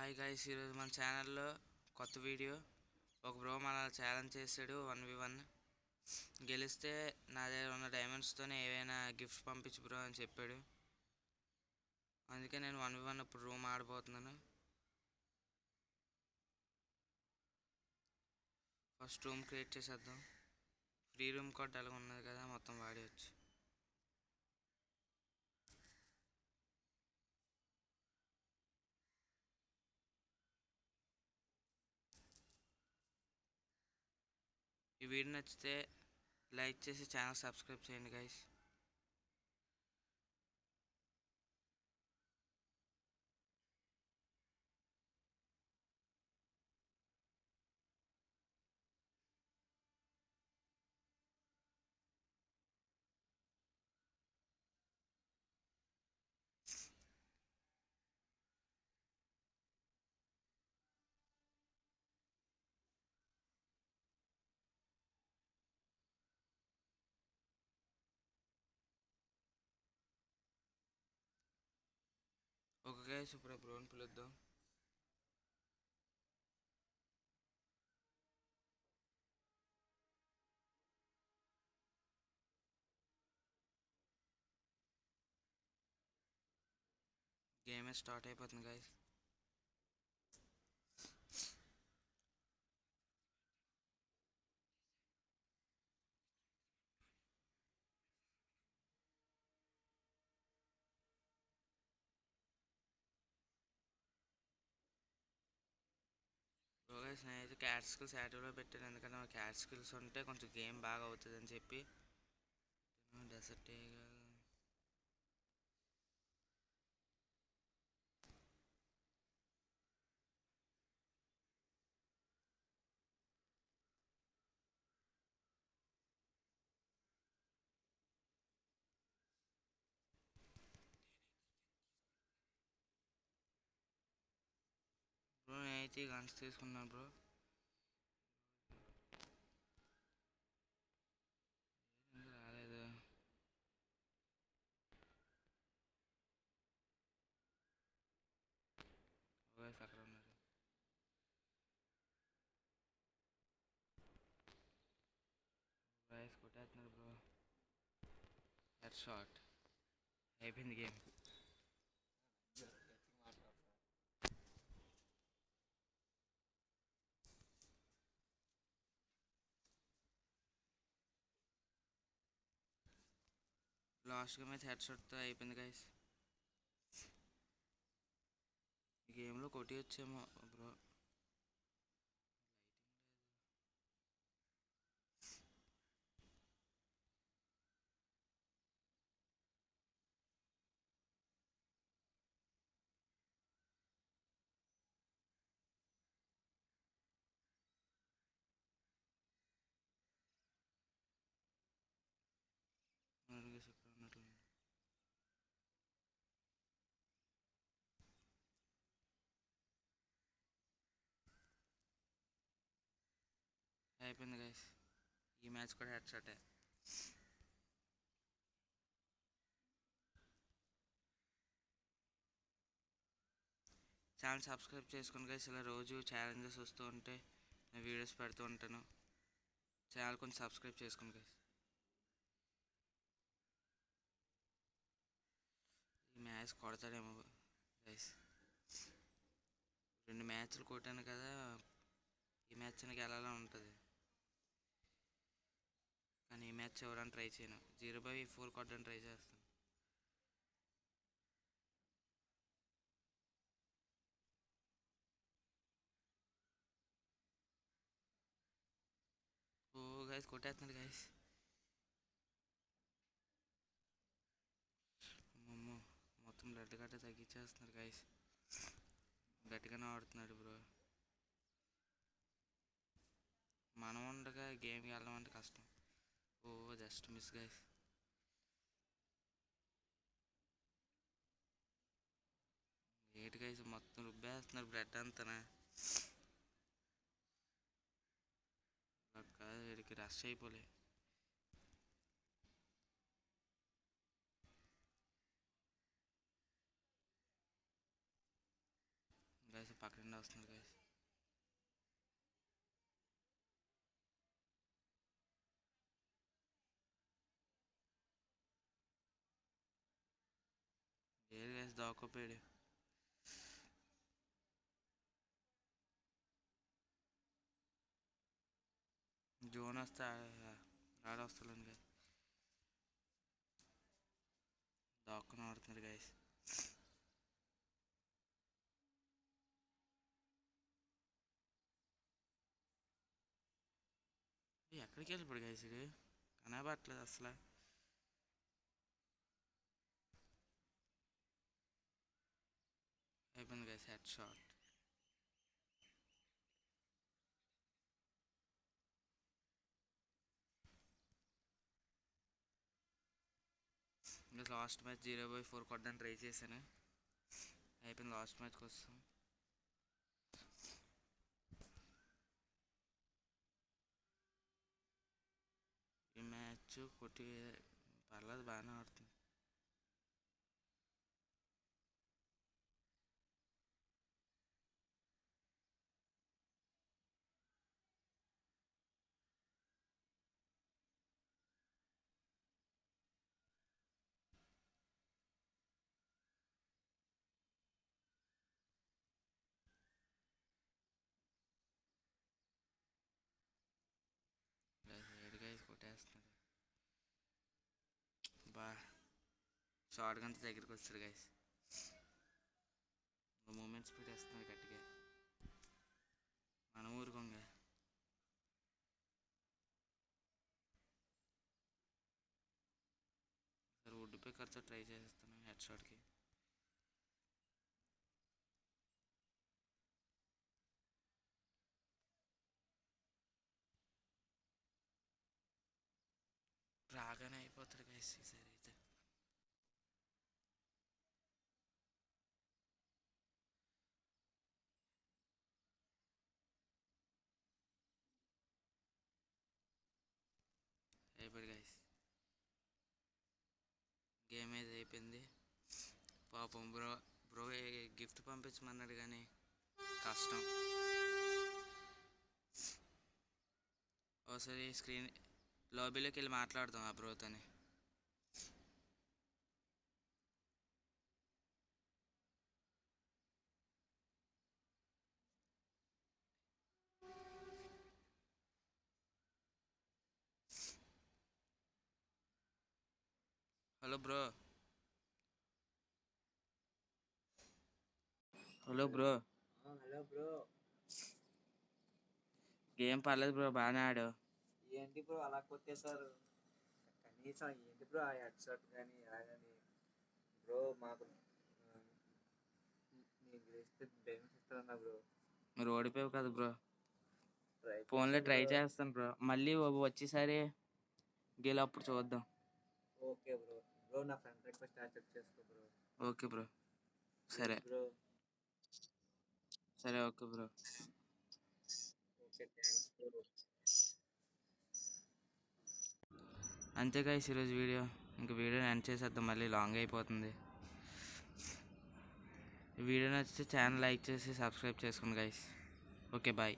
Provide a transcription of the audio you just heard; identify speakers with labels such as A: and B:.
A: Hi guys, ఈరోజు మన ఛానల్లో కొత్త వీడియో. ఒక బ్రో మన ఛాలెంజ్ చేశాడు 1v1. గెలిస్తే నా దగ్గర ఉన్న డైమండ్స్తోనే ఏవైనా గిఫ్ట్స్ పంపించు బ్రో అని చెప్పాడు. అందుకే నేను 1v1 ఇప్పుడు రూమ్ ఆడబోతున్నాను. ఫస్ట్ రూమ్ క్రియేట్ చేసేద్దాం. ఫ్రీ రూమ్ కోడ్ అలాగ ఉన్నది కదా, మొత్తం వాడేయచ్చు. ఈ వీడియో నచ్చితే లైక్ చేసి ఛానల్ సబ్స్క్రైబ్ చేయండి గైస్. ఓకే గైస్, ఇప్పుడు బ్రోని పిలుద్దాం. గేమ్ స్టార్ట్ అయిపోతుంది గైస్. గైస్, నేనైతే క్యాట్ స్కిల్స్ యాక్టివ్లో పెట్టాను, ఎందుకంటే మా క్యాట్ స్కిల్స్ ఉంటే కొంచెం గేమ్ బాగా అవుతుంది అని చెప్పి. డెసర్ట్ బ్రో, నేనైతే గన్స్ తీసుకున్నాను బ్రో. రాలేదు. అక్కడ ఉన్నారు. రైస్ కొట్టేస్తున్నారు బ్రో. హెడ్ షాట్ అయిపోయింది గేమ్. లాస్ట్ గేమ్ అయితే హెడ్ షాట్తో అయిపోయింది గైస్. ఈ గేమ్లో కొట్టి వచ్చేమో బ్రో. అయిపోయింది గైస్, ఈ మ్యాచ్ కూడా హెడ్ షాటే. ఛానల్ సబ్స్క్రైబ్ చేసుకోండి గైస్. ఇలా రోజు ఛాలెంజెస్ వస్తూ ఉంటే నేను వీడియోస్ పెడుతూ ఉంటాను. ఛానల్ కొంచెం సబ్స్క్రైబ్ చేసుకోండి గైస్. ఈ మ్యాచ్ కొడతాడేమో గైస్. 2 మ్యాచ్లు కొట్టాను కదా, ఈ మ్యాచ్ నాకు వెళ్ళాలని ఉంటుంది, కానీ ఈ మ్యాచ్ ఎవరైనా ట్రై చేయను. 0/4 కొట్టడానికి ట్రై చేస్తాను. ఓ గైస్, కొట్టేస్తున్నాడు గైస్. అమ్మమ్మో, మొత్తం బ్లడ్ గట్ట తగ్గించేస్తున్నారు గైస్. గట్టిగానే ఆడుతున్నాడు బ్రో. మనం ఉండగా గేమ్కి వెళ్ళడం అంటే కష్టం. ఓ జస్ట్ మిస్ గైస్. ఏంటి గైస్, మొత్తం రుబ్బేస్తున్నారు బ్లడ్ అంతనా. కాదు, వీడికి రష్ అయిపోలే. గైస్ పక్క నుండి వస్తుంది గైస్. ఏది గైస్ దాక్కోపోయాడు. జోన్ వస్తే ఆడొస్తాను గైస్. దాక్కుని ఆడుతున్నాడు గైస్. ఎక్కడికి వెళ్ళిపోడు గైస్ ఇది కనబడట్లేదు అసలు. అయిపోయింది గైస్ హెడ్ షాట్. ఇంకా లాస్ట్ మ్యాచ్ 0/4 కొట్టడానికి ట్రై చేశాను. అయిపోయింది. లాస్ట్ మ్యాచ్కి వస్తాం. ఈ మ్యాచ్ కొట్టి పర్లేదు బాగానే ఆడుతుంది. ఏడు గైస్ కొట్టేస్తున్నాడు. బా షార్ట్ గంత దగ్గరికి వస్తాడు గైస్. మూమెంట్ స్పీడ్ వేస్తున్నాడు గట్టిగా. మన ఊరుకోంగ. సరే వుడ్ పికర్తో ట్రై చేసేస్తాను హెడ్ షాట్కి. రాగానే అయిపోతాడు గైస్ ఈసారి అయితే. అయిపోయాడు గైస్. గేమ్ అయితే అయిపోయింది. పాపం బ్రో గిఫ్ట్ పంపించమన్నాడు కానీ కష్టం. ఒకసారి స్క్రీన్ లాబీలోకి వెళ్ళి మాట్లాడదాం ఆ బ్రోతోని. Hello bro. Hello bro.
B: Hello bro.
A: Game పర్లేదు బ్రో బాగానే ఆడు.
B: ఏంటి బ్రో అలా కొట్టేశారు? కనీసం ఏంటి బ్రో ఆ హెడ్ షాట్ కానీ అలాగని బ్రో మాకు నేను గెలిస్తే డైమండ్స్ ఇస్తానన్నా బ్రో.
A: మీరు ఓడిపోయావు కదా బ్రో.
B: ట్రై
A: ఫోన్లో ట్రై
B: బ్రో.
A: చేస్తాను బ్రో. మళ్ళీ వచ్చేసారి గెలప్పుడు చూద్దాం.
B: Okay bro. బ్రో నా ఫ్రెండ్ రిక్వెస్ట్ యాక్సెప్ట్ చేసుకో బ్రో.
A: Okay bro. సరే
B: బ్రో.
A: సరే okay bro.
B: Okay thanks bro.
A: అంతే గైస్ ఈరోజు వీడియో. ఇంక వీడియోని ఎండ్ చేసేద్దాం, మళ్ళీ లాంగ్ అయిపోతుంది. ఈ వీడియో నచ్చితే ఛానల్ లైక్ చేసి సబ్స్క్రైబ్ చేసుకోండి గైస్. Okay bye.